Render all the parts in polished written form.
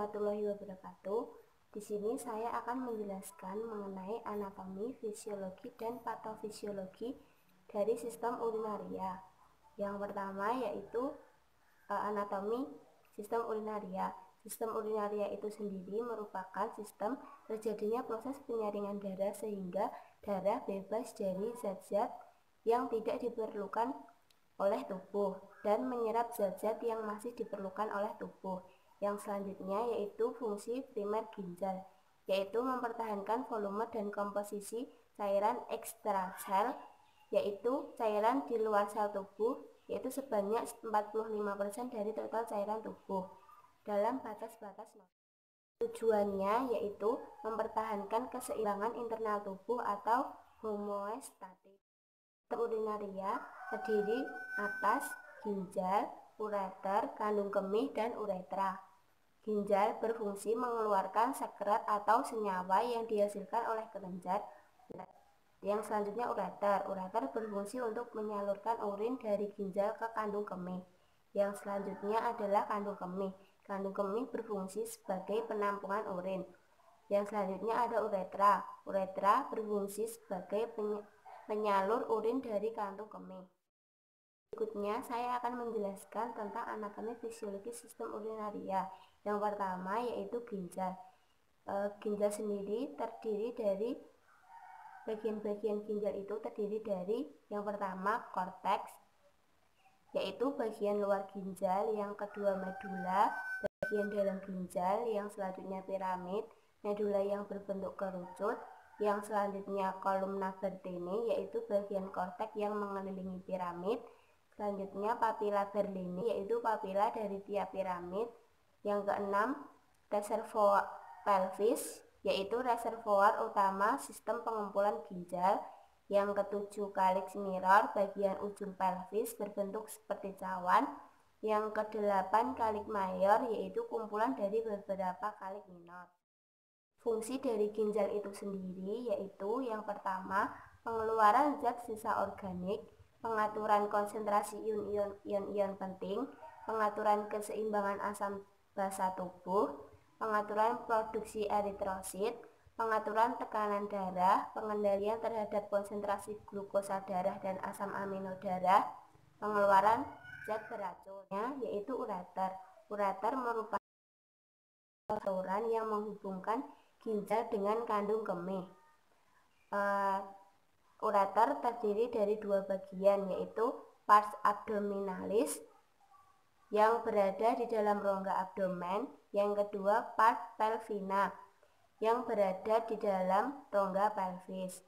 warahmatullahi wabarakatuh. Di sini saya akan menjelaskan mengenai anatomi, fisiologi, dan patofisiologi dari sistem urinaria. Yang pertama yaitu anatomi sistem urinaria. Sistem urinaria itu sendiri merupakan sistem terjadinya proses penyaringan darah sehingga darah bebas dari zat-zat yang tidak diperlukan oleh tubuh dan menyerap zat-zat yang masih diperlukan oleh tubuh. Yang selanjutnya yaitu fungsi primer ginjal, yaitu mempertahankan volume dan komposisi cairan ekstrasel, yaitu cairan di luar sel tubuh, yaitu sebanyak 45% dari total cairan tubuh dalam batas-batas normal. Tujuannya yaitu mempertahankan keseimbangan internal tubuh atau homeostatis. Urinaria terdiri atas ginjal, ureter, kandung kemih, dan uretra. Ginjal berfungsi mengeluarkan sekret atau senyawa yang dihasilkan oleh kelenjar. Yang selanjutnya ureter. Ureter berfungsi untuk menyalurkan urin dari ginjal ke kandung kemih. Yang selanjutnya adalah kandung kemih. Kandung kemih berfungsi sebagai penampungan urin. Yang selanjutnya ada uretra. Uretra berfungsi sebagai penyalur urin dari kandung kemih. Berikutnya saya akan menjelaskan tentang anatomi fisiologi sistem urinaria. Yang pertama yaitu ginjal. Ginjal sendiri terdiri dari bagian-bagian ginjal itu terdiri dari yang pertama korteks, yaitu bagian luar ginjal, yang kedua medula, bagian dalam ginjal, yang selanjutnya piramid, medula yang berbentuk kerucut, yang selanjutnya kolumna Bertini, yaitu bagian korteks yang mengelilingi piramid, selanjutnya papila Berlini, yaitu papila dari tiap piramid, yang keenam reservoir pelvis, yaitu reservoir utama sistem pengumpulan ginjal, yang ketujuh calyx minor, bagian ujung pelvis berbentuk seperti cawan, yang kedelapan calyx major, yaitu kumpulan dari beberapa calyx minor. Fungsi dari ginjal itu sendiri yaitu yang pertama pengeluaran zat sisa organik, pengaturan konsentrasi ion-ion penting, pengaturan keseimbangan asam basa tubuh, pengaturan produksi eritrosit, pengaturan tekanan darah, pengendalian terhadap konsentrasi glukosa darah dan asam amino darah, pengeluaran zat beracunnya yaitu ureter. Ureter merupakan saluran yang menghubungkan ginjal dengan kandung kemih. Ureter terdiri dari dua bagian, yaitu pars abdominalis yang berada di dalam rongga abdomen, yang kedua pars pelvina yang berada di dalam rongga pelvis.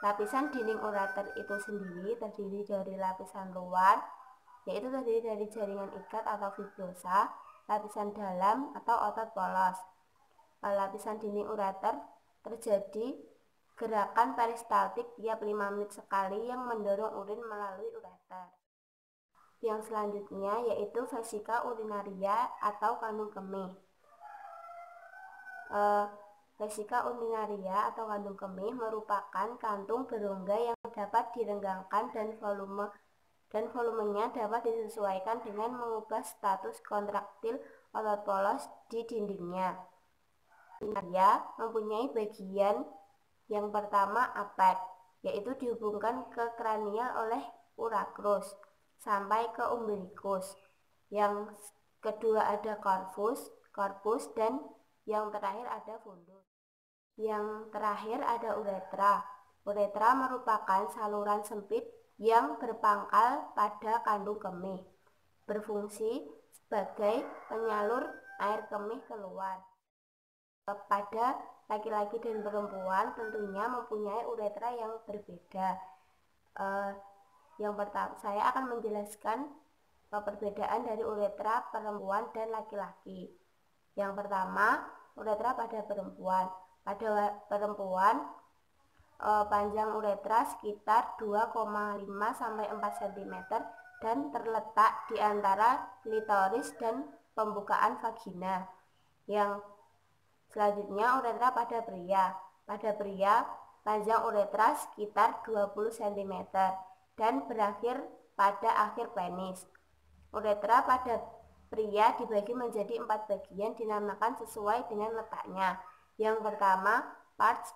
Lapisan dinding ureter itu sendiri terdiri dari lapisan luar, yaitu terdiri dari jaringan ikat atau fibrosa, lapisan dalam atau otot polos. Lapisan dinding ureter terjadi gerakan peristaltik tiap 5 menit sekali yang mendorong urin melalui ureter. Yang selanjutnya yaitu vesika urinaria atau kandung kemih. Vesika urinaria atau kandung kemih merupakan kantung berongga yang dapat direnggangkan dan volumenya dapat disesuaikan dengan mengubah status kontraktil otot polos di dindingnya. Urinaria mempunyai bagian yang pertama apeks, yaitu dihubungkan ke kranial oleh urekrus sampai ke umbilikus. Yang kedua ada corpus, dan yang terakhir ada fundus. Yang terakhir ada uretra. Uretra merupakan saluran sempit yang berpangkal pada kandung kemih, berfungsi sebagai penyalur air kemih keluar. Pada laki-laki dan perempuan tentunya mempunyai uretra yang berbeda. Yang pertama, saya akan menjelaskan perbedaan dari uretra perempuan dan laki-laki. Yang pertama, uretra pada perempuan. Pada perempuan, panjang uretra sekitar 2,5 sampai 4 cm dan terletak di antara klitoris dan pembukaan vagina. Yang selanjutnya uretra pada pria. Pada pria, panjang uretra sekitar 20 cm dan berakhir pada akhir penis. Uretra pada pria dibagi menjadi 4 bagian dinamakan sesuai dengan letaknya. Yang pertama, pars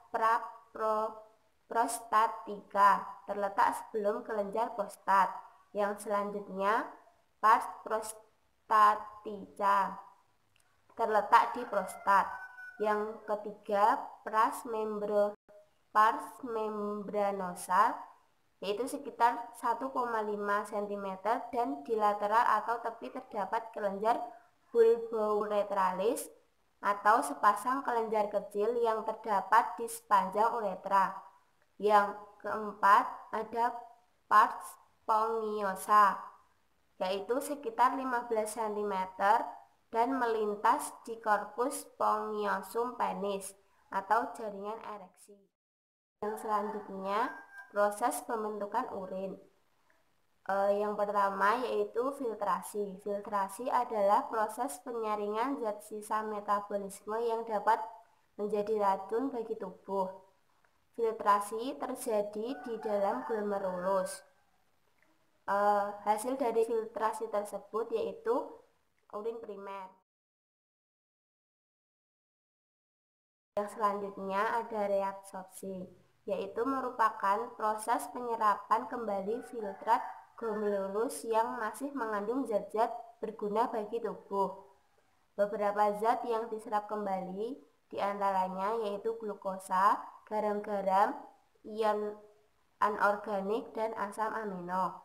prostatica, terletak sebelum kelenjar prostat. Yang selanjutnya, pars prostatica, terletak di prostat. Yang ketiga, pars membranosa, yaitu sekitar 1,5 cm dan di lateral atau tepi terdapat kelenjar bulbouretralis atau sepasang kelenjar kecil yang terdapat di sepanjang uretra. Yang keempat, ada pars spongiosa, yaitu sekitar 15 cm dan melintas di korpus spongiosum penis atau jaringan ereksi. Yang selanjutnya, proses pembentukan urin. Yang pertama yaitu filtrasi. Filtrasi adalah proses penyaringan zat sisa metabolisme yang dapat menjadi racun bagi tubuh. Filtrasi terjadi di dalam glomerulus. Hasil dari filtrasi tersebut yaitu urin primer. Yang selanjutnya ada reabsorpsi, yaitu merupakan proses penyerapan kembali filtrat glomerulus yang masih mengandung zat-zat berguna bagi tubuh. Beberapa zat yang diserap kembali diantaranya yaitu glukosa, garam-garam, ion anorganik, dan asam amino.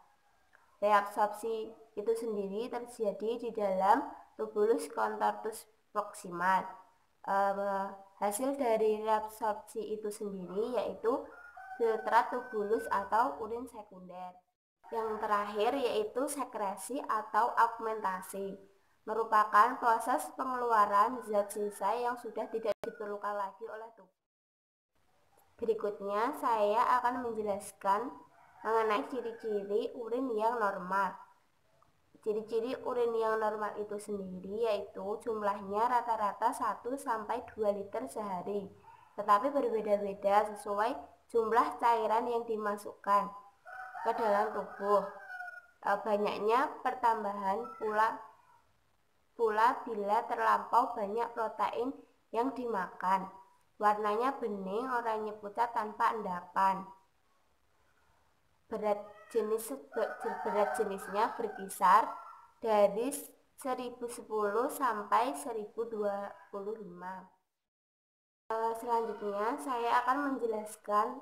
Reabsorpsi itu sendiri terjadi di dalam tubulus contortus proximal. Hasil dari reabsorpsi itu sendiri yaitu filtrat tubulus atau urin sekunder. Yang terakhir yaitu sekresi atau augmentasi, merupakan proses pengeluaran zat sisa yang sudah tidak diperlukan lagi oleh tubuh. Berikutnya saya akan menjelaskan mengenai ciri-ciri urin yang normal. Ciri-ciri urin yang normal itu sendiri yaitu jumlahnya rata-rata 1-2 liter sehari, tetapi berbeda-beda sesuai jumlah cairan yang dimasukkan ke dalam tubuh. Banyaknya pertambahan pula bila terlampau banyak protein yang dimakan. Warnanya bening, oranye pucat tanpa endapan. Berat jenisnya berkisar dari 1010 sampai 1025. Selanjutnya saya akan menjelaskan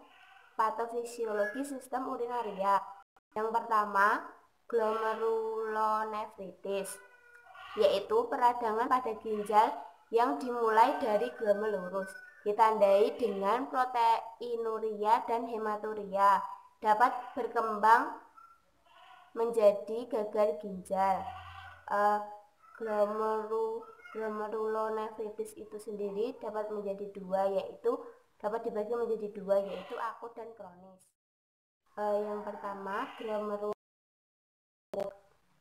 patofisiologi sistem urinaria. Yang pertama, glomerulonefritis, yaitu peradangan pada ginjal yang dimulai dari glomerulus, ditandai dengan proteinuria dan hematuria, dapat berkembang menjadi gagal ginjal. Glomerulonefritis itu sendiri dapat menjadi dapat dibagi menjadi dua, yaitu akut dan kronis. Yang pertama, glomerulonefritis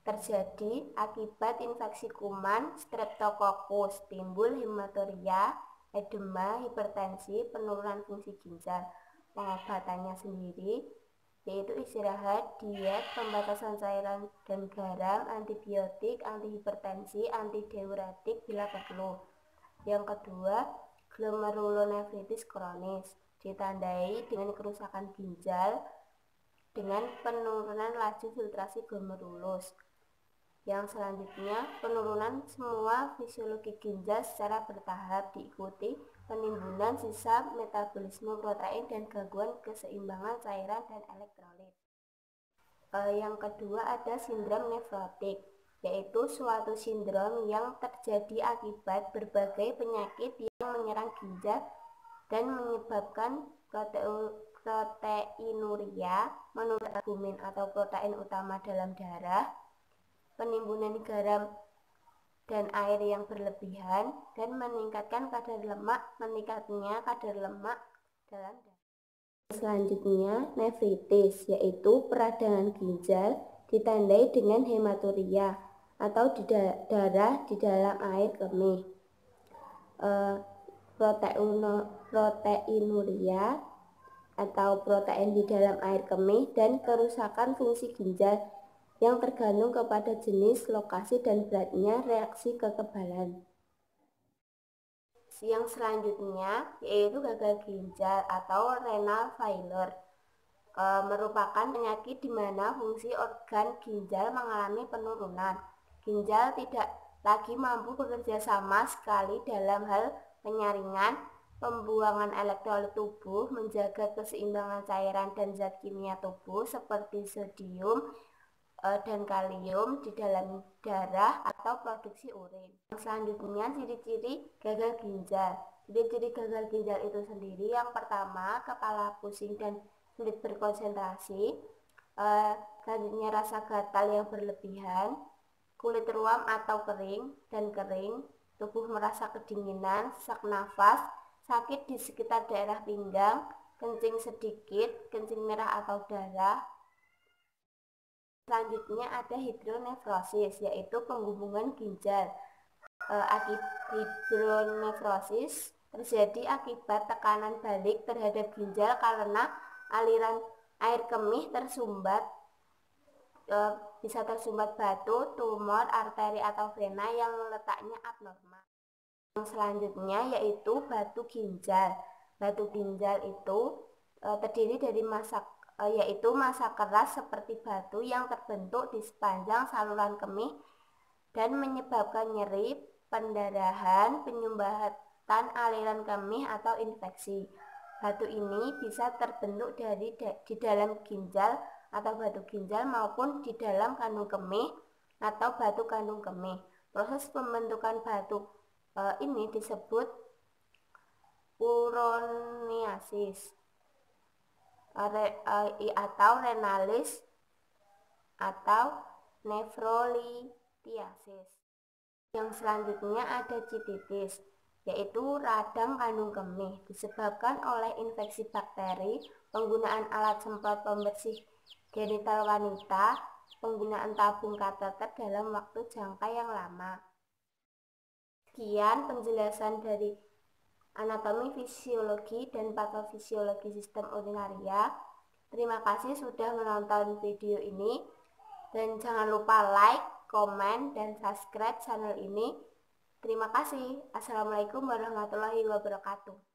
terjadi akibat infeksi kuman Streptococcus, timbul hematuria, edema, hipertensi, penurunan fungsi ginjal. Pengobatannya sendiri yaitu istirahat, diet, pembatasan cairan dan garam, antibiotik, antihipertensi, antidiuretik bila perlu. Yang kedua, glomerulonefritis kronis, ditandai dengan kerusakan ginjal dengan penurunan laju filtrasi glomerulus. Yang selanjutnya, penurunan semua fisiologi ginjal secara bertahap diikuti penimbunan sisa metabolisme protein dan gangguan keseimbangan cairan dan elektrolit. Yang kedua ada sindrom nefrotik, yaitu suatu sindrom yang terjadi akibat berbagai penyakit yang menyerang ginjal dan menyebabkan proteinuria, menurut albumin atau protein utama dalam darah, penimbunan garam dan air yang berlebihan, dan meningkatnya kadar lemak dalam darah. Selanjutnya, nefritis, yaitu peradangan ginjal ditandai dengan hematuria atau darah di dalam air kemih. Proteinuria atau protein di dalam air kemih dan kerusakan fungsi ginjal yang tergantung kepada jenis, lokasi, dan beratnya reaksi kekebalan. Yang selanjutnya yaitu gagal ginjal atau renal failure, merupakan penyakit di mana fungsi organ ginjal mengalami penurunan. Ginjal tidak lagi mampu bekerja sama sekali dalam hal penyaringan, pembuangan elektrolit tubuh, menjaga keseimbangan cairan dan zat kimia tubuh seperti sodium dan kalium di dalam darah atau produksi urin. Selanjutnya, ciri-ciri gagal ginjal. Ciri-ciri gagal ginjal itu sendiri, yang pertama, kepala pusing dan sulit berkonsentrasi. Selanjutnya, rasa gatal yang berlebihan, kulit ruam atau kering, tubuh merasa kedinginan, sesak nafas, sakit di sekitar daerah pinggang, kencing sedikit, kencing merah atau darah. Selanjutnya ada hidronefrosis, yaitu penggumbungan ginjal. Hidronefrosis terjadi akibat tekanan balik terhadap ginjal karena aliran air kemih tersumbat, bisa tersumbat batu, tumor, arteri atau vena yang letaknya abnormal. Yang selanjutnya yaitu batu ginjal. Batu ginjal itu terdiri dari yaitu massa keras seperti batu yang terbentuk di sepanjang saluran kemih dan menyebabkan nyeri, pendarahan, penyumbatan aliran kemih atau infeksi. Batu ini bisa terbentuk di dalam ginjal atau batu ginjal maupun di dalam kandung kemih atau batu kandung kemih. Proses pembentukan batu ini disebut uroniasis atau renalis atau nefrolithiasis. Yang selanjutnya ada cititis, yaitu radang kandung kemih disebabkan oleh infeksi bakteri, penggunaan alat semprot pembersih genital wanita, penggunaan tabung kateter dalam waktu jangka yang lama. Sekian penjelasan dari anatomi, fisiologi, dan patofisiologi sistem urinaria. Terima kasih sudah menonton video ini, dan jangan lupa like, komen, dan subscribe channel ini. Terima kasih. Assalamualaikum warahmatullahi wabarakatuh.